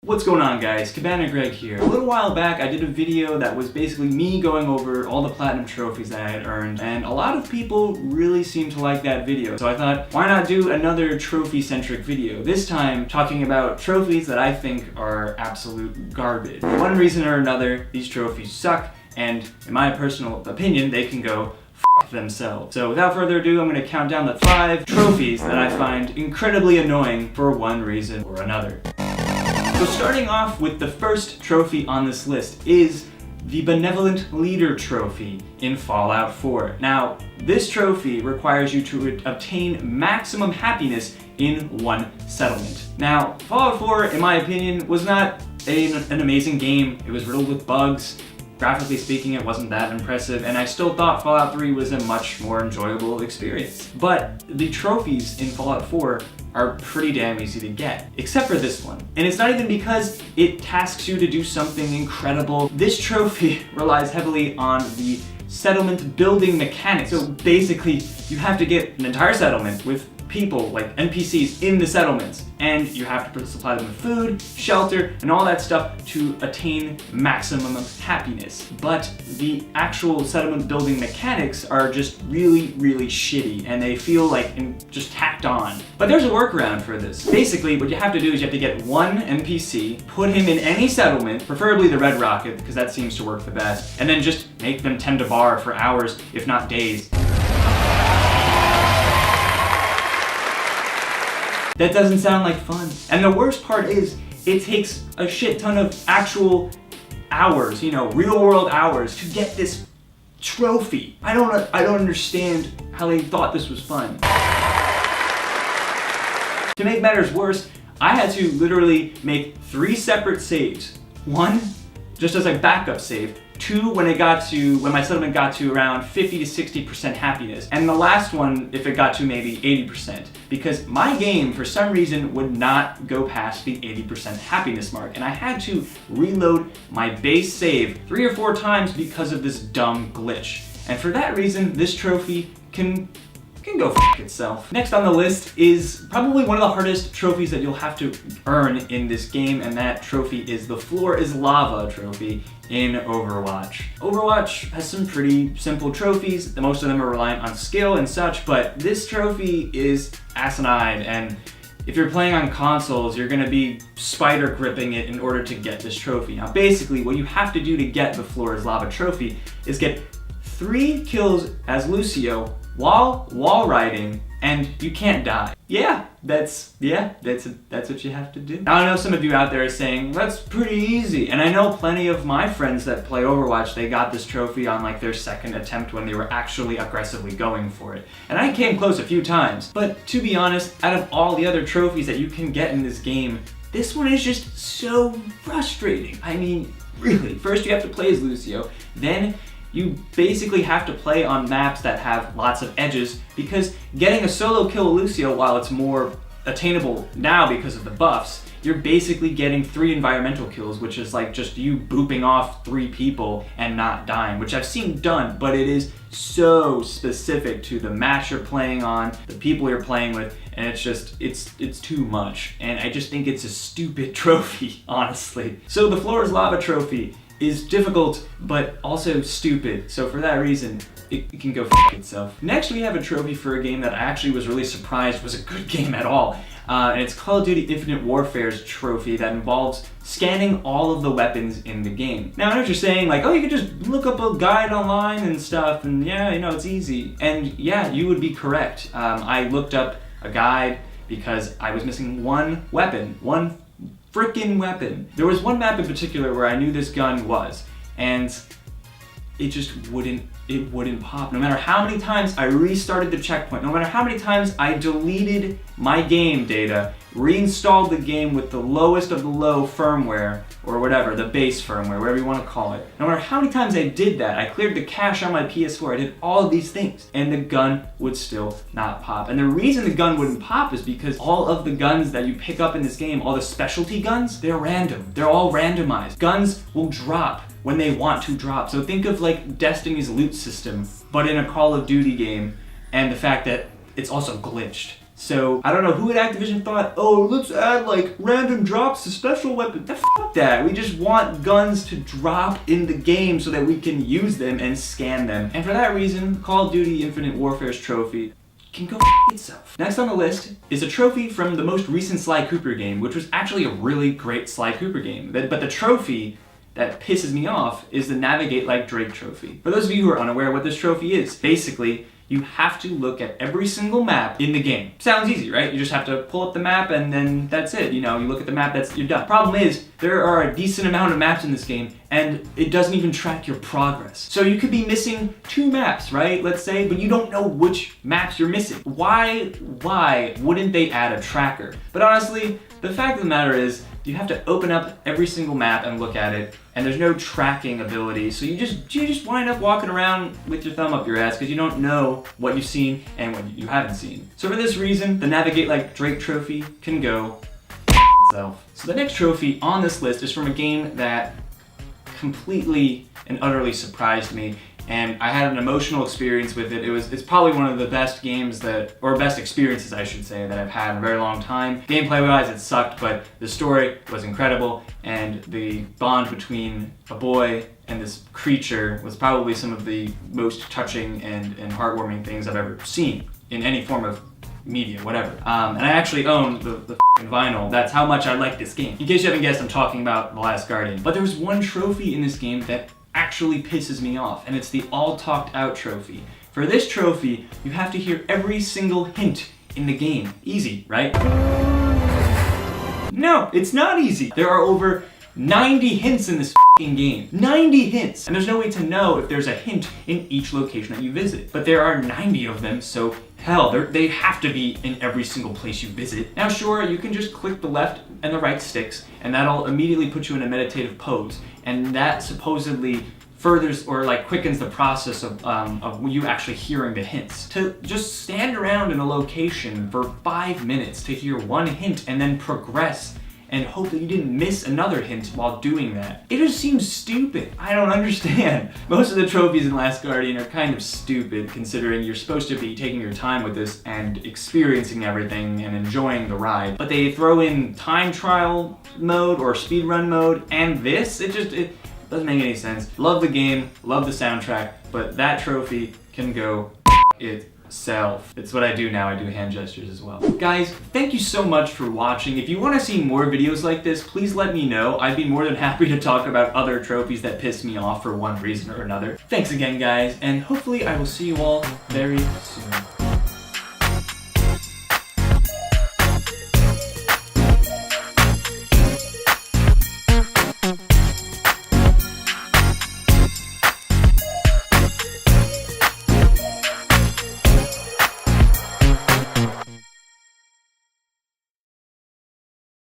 What's going on, guys? Cabana Greg here. A little while back I did a video that was basically me going over all the platinum trophies that I had earned, and a lot of people really seemed to like that video. So I thought, why not do another trophy-centric video? This time talking about trophies that I think are absolute garbage. For one reason or another, these trophies suck, and in my personal opinion, they can go f themselves. So without further ado, I'm going to count down the 5 trophies that I find incredibly annoying for one reason or another. So starting off with the first trophy on this list is the Benevolent Leader trophy in Fallout 4. Now, this trophy requires you to obtain maximum happiness in one settlement. Now, Fallout 4, in my opinion, was not an amazing game. It was riddled with bugs. Graphically speaking, it wasn't that impressive, and I still thought Fallout 3 was a much more enjoyable experience. But the trophies in Fallout 4 are pretty damn easy to get, except for this one. And it's not even because it tasks you to do something incredible. This trophy relies heavily on the settlement building mechanics. So basically, you have to get an entire settlement with people, like NPCs, in the settlements, and you have to supply them with food, shelter, and all that stuff to attain maximum happiness. But the actual settlement building mechanics are just really, really shitty, and they feel like just tacked on. But there's a workaround for this. Basically, what you have to do is you have to get one NPC, put him in any settlement, preferably the Red Rocket, because that seems to work the best, and then just make them tend to bar for hours, if not days. That doesn't sound like fun. And the worst part is, it takes a shit ton of actual hours, real world hours to get this trophy. I don't understand how they thought this was fun. To make matters worse, I had to literally make 3 separate saves. 1, just as a backup save. 2, when my settlement got to around 50 to 60% happiness. And the last one, if it got to maybe 80%. Because my game, for some reason, would not go past the 80% happiness mark. And I had to reload my base save 3 or 4 times because of this dumb glitch. And for that reason, this trophy can go f itself. Next on the list is probably one of the hardest trophies that you'll have to earn in this game, and that trophy is the Floor is Lava trophy in Overwatch. Overwatch has some pretty simple trophies. Most of them are reliant on skill and such, but this trophy is asinine, and if you're playing on consoles, you're gonna be spider gripping it in order to get this trophy. Now basically, what you have to do to get the Floor is Lava trophy is get 3 kills as Lucio while wall riding, and you can't die. That's what you have to do. Now I know some of you out there are saying, that's pretty easy. And I know plenty of my friends that play Overwatch, they got this trophy on like their 2nd attempt when they were actually aggressively going for it. And I came close a few times. But to be honest, out of all the other trophies that you can get in this game, this one is just so frustrating. I mean, really, first you have to play as Lucio, then you basically have to play on maps that have lots of edges, because getting a solo kill Lucio, while it's more attainable now because of the buffs, you're basically getting 3 environmental kills, which is like just you booping off 3 people and not dying, which I've seen done, but it is so specific to the match you're playing on, the people you're playing with, and it's too much. And I just think it's a stupid trophy, honestly. So the Floor is Lava trophy is difficult, but also stupid. So for that reason, it can go f itself. Next, we have a trophy for a game that I actually was really surprised was a good game at all. And it's Call of Duty Infinite Warfare's trophy that involves scanning all of the weapons in the game. Now I know what you're saying, like, oh, you could just look up a guide online and stuff, and yeah, it's easy. And yeah, you would be correct. I looked up a guide because I was missing one weapon, one frickin' weapon. There was one map in particular where I knew this gun was, and it just wouldn't pop. No matter how many times I restarted the checkpoint, no matter how many times I deleted my game data, reinstalled the game with the lowest of the low firmware, or whatever, the base firmware, whatever you want to call it. No matter how many times I did that, I cleared the cache on my PS4, I did all of these things, and the gun would still not pop. And the reason the gun wouldn't pop is because all of the guns that you pick up in this game, all the specialty guns, they're random. They're all randomized. Guns will drop when they want to drop. So think of like Destiny's loot system, but in a Call of Duty game, and the fact that it's also glitched. So I don't know who at Activision thought, oh, let's add like random drops to special weapons. Fuck that. We just want guns to drop in the game so that we can use them and scan them. And for that reason, Call of Duty Infinite Warfare's trophy can go itself. Next on the list is a trophy from the most recent Sly Cooper game, which was actually a really great Sly Cooper game. But the trophy that pisses me off is the Navigate Like Drake trophy. For those of you who are unaware what this trophy is, basically, you have to look at every single map in the game. Sounds easy, right? You just have to pull up the map and then that's it. You know, you look at the map, you're done. Problem is, there are a decent amount of maps in this game and it doesn't even track your progress. So you could be missing 2 maps, right? Let's say, but you don't know which maps you're missing. Why wouldn't they add a tracker? But honestly, the fact of the matter is, you have to open up every single map and look at it, and there's no tracking ability, so you just wind up walking around with your thumb up your ass because you don't know what you've seen and what you haven't seen. So for this reason, the Navigate Like Drake trophy can go itself. So the next trophy on this list is from a game that completely and utterly surprised me, and I had an emotional experience with it. It's probably one of the best games or best experiences I should say, that I've had in a very long time. Gameplay wise it sucked, but the story was incredible, and the bond between a boy and this creature was probably some of the most touching and heartwarming things I've ever seen in any form of media, whatever. And I actually own the vinyl. That's how much I like this game. In case you haven't guessed, I'm talking about The Last Guardian. But there was one trophy in this game that actually pisses me off, and it's the All Talked Out trophy. For this trophy, you have to hear every single hint in the game. Easy, right? No, it's not easy. There are over 90 hints in this game. 90 hints! And there's no way to know if there's a hint in each location that you visit. But there are 90 of them, so hell, they have to be in every single place you visit. Now sure, you can just click the left and the right sticks, and that'll immediately put you in a meditative pose. And that supposedly furthers or like quickens the process of you actually hearing the hints. To just stand around in a location for 5 minutes to hear one hint and then progress and hope that you didn't miss another hint while doing that. It just seems stupid. I don't understand. Most of the trophies in Last Guardian are kind of stupid, considering you're supposed to be taking your time with this and experiencing everything and enjoying the ride. But they throw in time trial mode or speedrun mode and this, it doesn't make any sense. Love the game, love the soundtrack, but that trophy can go itself. It's what I do now, I do hand gestures as well. Guys, thank you so much for watching. If you want to see more videos like this, please let me know. I'd be more than happy to talk about other trophies that piss me off for one reason or another. Thanks again, guys, and hopefully I will see you all very soon.